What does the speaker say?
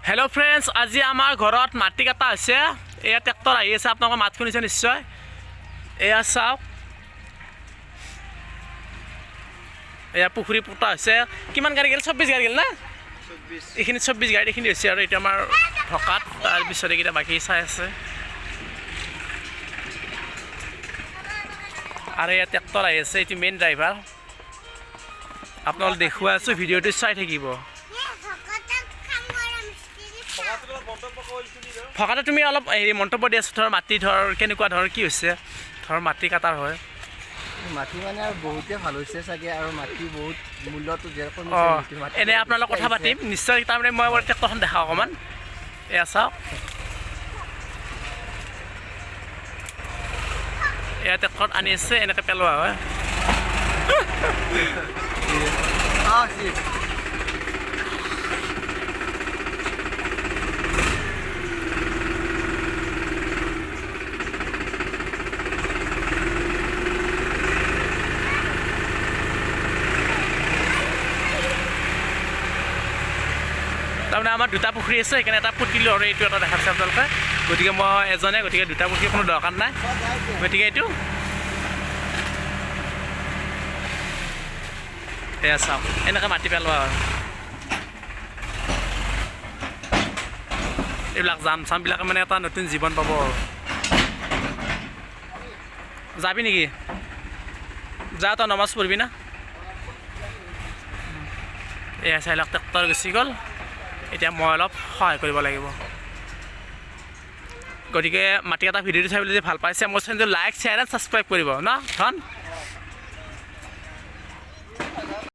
Hello friends, आज आमार घरत माटी काटा आछे। एया ट्रेक्टर आहि आछे, आपनालोके मात शुनिছে निश्चय। एया चाওক, एया पुखुरी पुता आछे। किमान गाड़ी गेल? 24 गाड़ी गेल ना? 24 एखिनि 24 गाड़ी एखिनि হৈছে আৰু এটা আমাৰ ঢকাত তাৰ পিছতে কিটা বাকি চাই আছে। আৰু এয়া ট্ৰেক্टर আহি আছে, এটি মেইন ড্ৰাইভাৰ। আপোনালোক দেখুৱা আছো, ভিডিঅ'টো চাই থাকিব। ফকাতে তুমি অলপ হেৰি মন্তব্য দি আছো, ধৰ মাটি ধৰ কেনেকুৱা ধৰ কি হৈছে, ধৰ মাটি কাটাৰ হয়। মাটি মানে আৰু বহুতে ভাল হৈছে চাগে, আৰু মাটি বহুত মূল্যটো যেৰকম এনে আপোনালোক কথা পাতিম নিশ্চয়। তাৰমানে মই ট্ৰেক্টৰখন দেখাওঁ অকণমান। এয়া চাওক, এয়া ট্ৰেক্টৰত আনি আছে, এনেকৈ পেলোৱা হয়। তাৰমানে আমাৰ দুটা পুখুৰী আছে, সেইকাৰণে এটা পুতিলোঁ আৰু এইটো এটা দেখাইছে আপোনালোকে। গতিকে মই এজনে, গতিকে দুটা পুখুৰী কোনো দৰকাৰ নাই। গতিকে এইটো এয়া চাওক, এনেকৈ মাটি পেলোৱা হয়। এইবিলাক জাম চামবিলাকে মানে এটা নতুন জীৱন পাব আৰু। যাবি নেকি? যা, তই নমাজ পঢ়বি না? এয়া চাই লওক, ট্ৰেক্টৰ গুচি গ'ল। এতিয়া মই অলপ সহায় কৰিব লাগিব। গতিকে মাটি এটা ভিডিঅ'টো চাই যদি ভাল পাইছে, মোৰ চেনেলটো লাইক, শ্বেয়াৰ এণ্ড ছাবস্ক্ৰাইব কৰিব ন ধন।